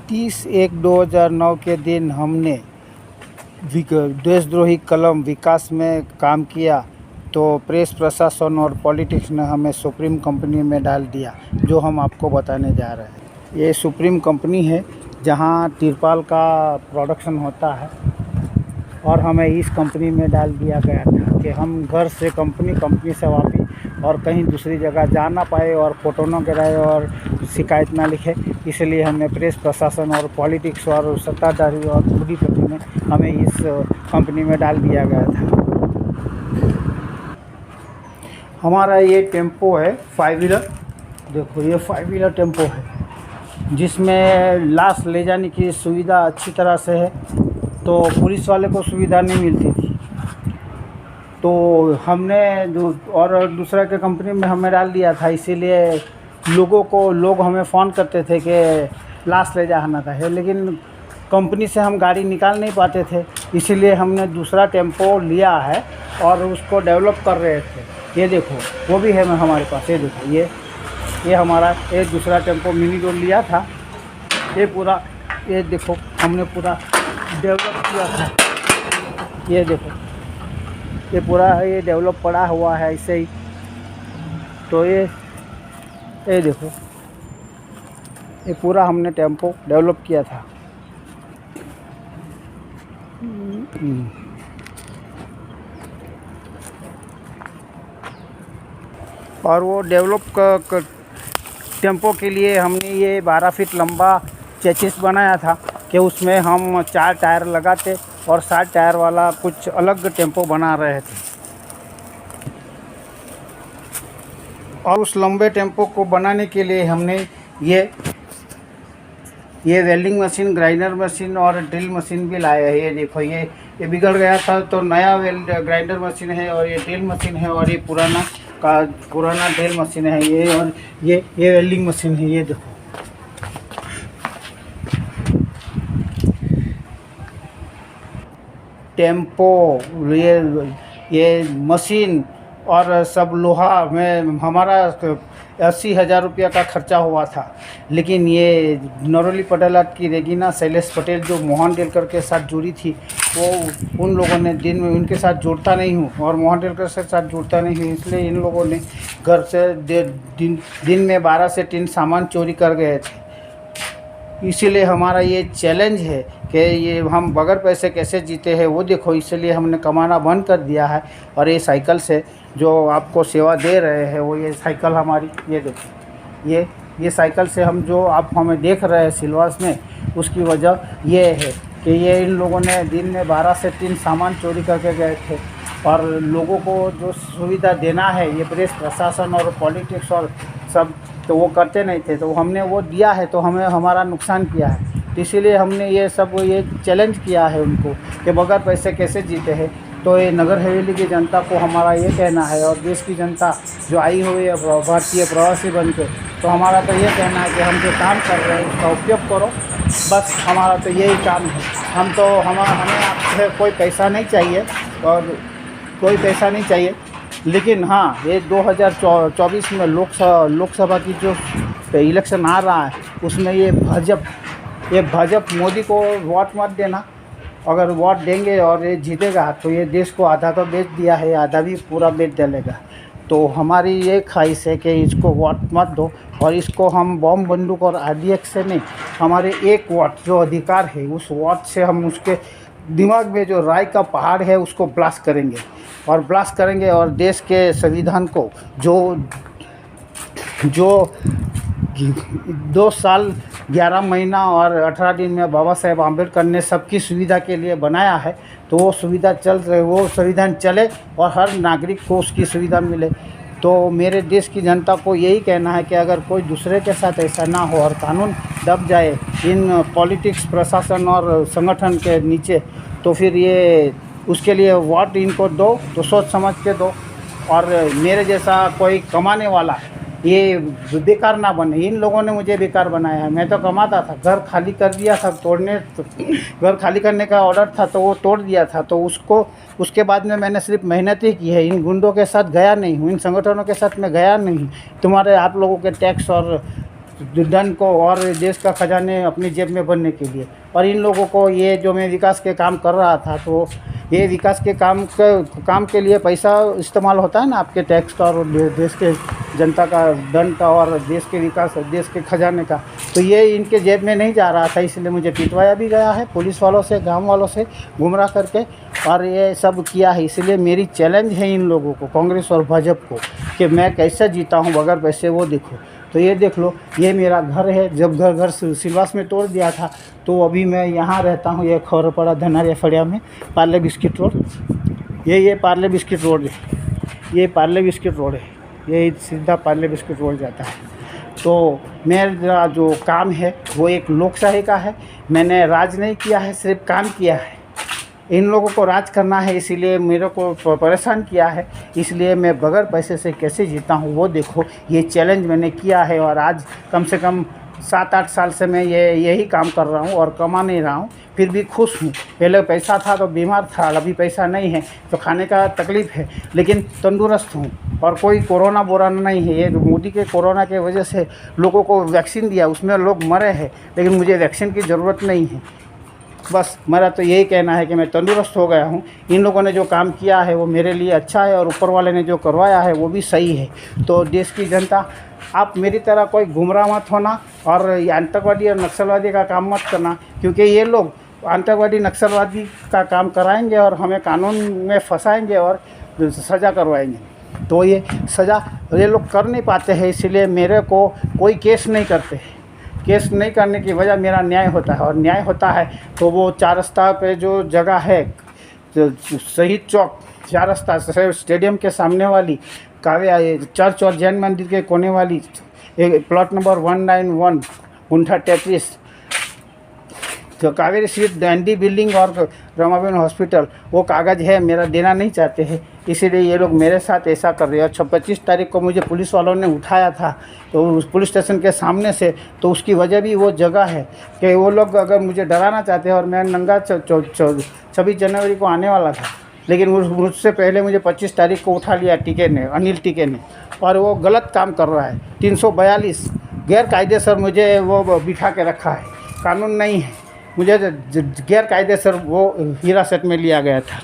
30/1/2009 के दिन हमने देशद्रोही कलम विकास में काम किया तो प्रेस प्रशासन और पॉलिटिक्स ने हमें सुप्रीम कंपनी में डाल दिया, जो हम आपको बताने जा रहे हैं। ये सुप्रीम कंपनी है जहां तिरपाल का प्रोडक्शन होता है और हमें इस कंपनी में डाल दिया गया था कि हम घर से कंपनी से वापस और कहीं दूसरी जगह जा ना पाए और फोटो न गिराए और शिकायत ना लिखे। इसलिए हमें प्रेस प्रशासन और पॉलिटिक्स और सत्ताधारी और पूंजीपति ने हमें इस कंपनी में डाल दिया गया था। हमारा ये टेम्पो है 5 व्हीलर, देखो ये 5 व्हीलर टेम्पो है जिसमें लाश ले जाने की सुविधा अच्छी तरह से है। तो पुलिस वाले को सुविधा नहीं मिलती थी, तो हमने और दूसरा के कंपनी में हमें डाल दिया था। इसीलिए लोग हमें फ़ोन करते थे कि लाश ले जाना था है, लेकिन कंपनी से हम गाड़ी निकाल नहीं पाते थे। इसीलिए हमने दूसरा टेम्पो लिया है और उसको डेवलप कर रहे थे। ये देखो वो भी है हमारे पास, ये देखो ये हमारा एक दूसरा टेम्पो मिनी रोड लिया था। ये पूरा ये देखो हमने पूरा डेवलप किया था। ये देखो ये पूरा ये डेवलप पड़ा हुआ है ऐसे ही। तो ये देखो ये पूरा हमने टेम्पो डेवलप किया था। और वो डेवलप टेम्पो के लिए हमने ये 12 फीट लंबा चेसिस बनाया था कि उसमें हम 4 टायर लगाते और 7 टायर वाला कुछ अलग टेम्पो बना रहे थे। और उस लंबे टेम्पो को बनाने के लिए हमने ये वेल्डिंग मशीन, ग्राइंडर मशीन और ड्रिल मशीन भी लाए हैं। ये देखो ये बिगड़ गया था तो नया ग्राइंडर मशीन है और ये ड्रिल मशीन है और ये पुराना ड्रिल मशीन है ये। और ये वेल्डिंग मशीन है। ये देखो टेम्पो, ये मशीन और सब लोहा में हमारा 80,000 रुपया का खर्चा हुआ था। लेकिन ये नरोली पटेलात की रेगिना शैलेश पटेल जो मोहन डेलकर के साथ जुड़ी थी, वो उन लोगों ने दिन में उनके साथ जुड़ता नहीं हूँ और मोहन डेलकर के साथ जुड़ता नहीं हूँ, इसलिए इन लोगों ने घर से दिन में 12 से 3 सामान चोरी कर गए थे। इसीलिए हमारा ये चैलेंज है कि ये हम बगैर पैसे कैसे जीते हैं वो देखो। इसलिए हमने कमाना बंद कर दिया है और ये साइकिल से जो आपको सेवा दे रहे हैं वो ये साइकिल हमारी, ये देखो ये साइकिल से हम जो आप हमें देख रहे हैं सिलवास में, उसकी वजह ये है कि ये इन लोगों ने दिन में 12 से 3 सामान चोरी करके गए थे। और लोगों को जो सुविधा देना है ये प्रेस प्रशासन और पॉलिटिक्स और सब तो वो करते नहीं थे, तो हमने वो दिया है तो हमें हमारा नुकसान किया है। तो इसीलिए हमने ये चैलेंज किया है उनको कि बगैर पैसे कैसे जीते हैं। तो ये नगर हवेली की जनता को हमारा ये कहना है और देश की जनता जो आई हुई है भारतीय प्रवासी बन के, तो हमारा तो ये कहना है कि हम जो काम कर रहे हैं उसका उपयोग करो। बस हमारा तो यही काम है। हमें आपसे कोई पैसा नहीं चाहिए और कोई पैसा नहीं चाहिए। लेकिन हाँ, ये 2024 में लोकसभा की जो इलेक्शन आ रहा है उसमें ये भाजपा मोदी को वोट मत देना। अगर वोट देंगे और ये जीतेगा तो ये देश को आधा तो बेच दिया है, आधा भी पूरा बेच डालेगा। तो हमारी ये ख्वाहिश है कि इसको वोट मत दो और इसको हम बम बंदूक और RDX से नहीं, हमारे एक वोट जो अधिकार है उस वोट से हम उसके दिमाग में जो राय का पहाड़ है उसको ब्लास्ट करेंगे और देश के संविधान को जो 2 साल 11 महीना और 18 दिन में बाबा साहेब आम्बेडकर ने सबकी सुविधा के लिए बनाया है, तो वो संविधान चले और हर नागरिक को उसकी सुविधा मिले। तो मेरे देश की जनता को यही कहना है कि अगर कोई दूसरे के साथ ऐसा ना हो और कानून दब जाए इन पॉलिटिक्स, प्रशासन और संगठन के नीचे, तो फिर ये उसके लिए वोट इनको दो तो सोच समझ के दो। और मेरे जैसा कोई कमाने वाला ये बेकार ना बने। इन लोगों ने मुझे बेकार बनाया है। मैं तो कमाता था, घर खाली कर दिया था, घर खाली करने का ऑर्डर था तो वो तोड़ दिया था। तो उसके बाद में मैंने सिर्फ मेहनत ही की है, इन गुंडों के साथ गया नहीं हूँ, इन संगठनों के साथ मैं गया नहीं। आप लोगों के टैक्स और धन को और देश का खजाने अपनी जेब में भरने के लिए। और इन लोगों को ये जो मैं विकास के काम कर रहा था, तो ये विकास के काम के लिए पैसा इस्तेमाल होता है ना, आपके टैक्स का और देश के जनता का धन का और देश के विकास, देश के खजाने का, तो ये इनके जेब में नहीं जा रहा था। इसलिए मुझे पिटवाया भी गया है पुलिस वालों से, गांव वालों से गुमराह करके, और ये सब किया है। इसलिए मेरी चैलेंज है इन लोगों को, कांग्रेस और भाजपा को, कि मैं कैसे जीता हूँ बगैर पैसे। वो देखो, तो ये देख लो, ये मेरा घर है। जब घर सिलवास में तोड़ दिया था, तो अभी मैं यहाँ रहता हूँ, ये खौरपाड़ा धनारिया फड़िया में, पार्ले बिस्किट रोड। ये पार्ले बिस्किट रोड है, ये पार्ले बिस्किट रोड है, ये सीधा पार्ले बिस्किट रोड जाता है। तो मेरा जो काम है वो एक लोकशाही का है। मैंने राज नहीं किया है, सिर्फ काम किया है। इन लोगों को राज करना है, इसीलिए मेरे को परेशान किया है। इसलिए मैं बगैर पैसे से कैसे जीता हूँ वो देखो। ये चैलेंज मैंने किया है, और आज कम से कम 7-8 साल से मैं यही काम कर रहा हूँ और कमा नहीं रहा हूँ, फिर भी खुश हूँ। पहले पैसा था तो बीमार था, अभी पैसा नहीं है तो खाने का तकलीफ़ है, लेकिन तंदुरुस्त हूँ। और कोई कोरोना बोराना नहीं है। ये मोदी के कोरोना के वजह से लोगों को वैक्सीन दिया, उसमें लोग मरे हैं, लेकिन मुझे वैक्सीन की ज़रूरत नहीं है। बस मेरा तो यही कहना है कि मैं तंदुरुस्त हो गया हूँ। इन लोगों ने जो काम किया है वो मेरे लिए अच्छा है, और ऊपर वाले ने जो करवाया है वो भी सही है। तो देश की जनता, आप मेरी तरह कोई गुमराह मत होना, और ये आतंकवादी और नक्सलवादी का काम मत करना, क्योंकि ये लोग आतंकवादी नक्सलवादी का काम कराएंगे और हमें कानून में फंसाएंगे और सज़ा करवाएंगे। तो ये सज़ा ये लोग कर नहीं पाते हैं, इसलिए मेरे को कोई केस नहीं करते। केस नहीं करने की वजह मेरा न्याय होता है, और न्याय होता है तो वो 4 रास्ता पे जो जगह है, तो शहीद चौक 4 रास्ता स्टेडियम के सामने वाली काव्या चर्च और जैन मंदिर के कोने वाली प्लॉट नंबर 191 गुंठा 33, तो कावेरी स्ट्रीट एनडी बिल्डिंग और रमाबेन हॉस्पिटल, वो कागज़ है मेरा, देना नहीं चाहते हैं। इसीलिए ये लोग मेरे साथ ऐसा कर रहे हैं। और 25 तारीख को मुझे पुलिस वालों ने उठाया था, तो उस पुलिस स्टेशन के सामने से, तो उसकी वजह भी वो जगह है कि वो लोग अगर मुझे डराना चाहते हैं। और मैं नंगा 26 जनवरी को आने वाला था, लेकिन मुझसे पहले मुझे 25 तारीख को उठा लिया टीके ने, अनिल टीके ने, और वो गलत काम कर रहा है। 342 गैर कायदेसर मुझे वो बिठा के रखा है, कानून नहीं है। मुझे गैर कायदेसर वो हिरासत में लिया गया था।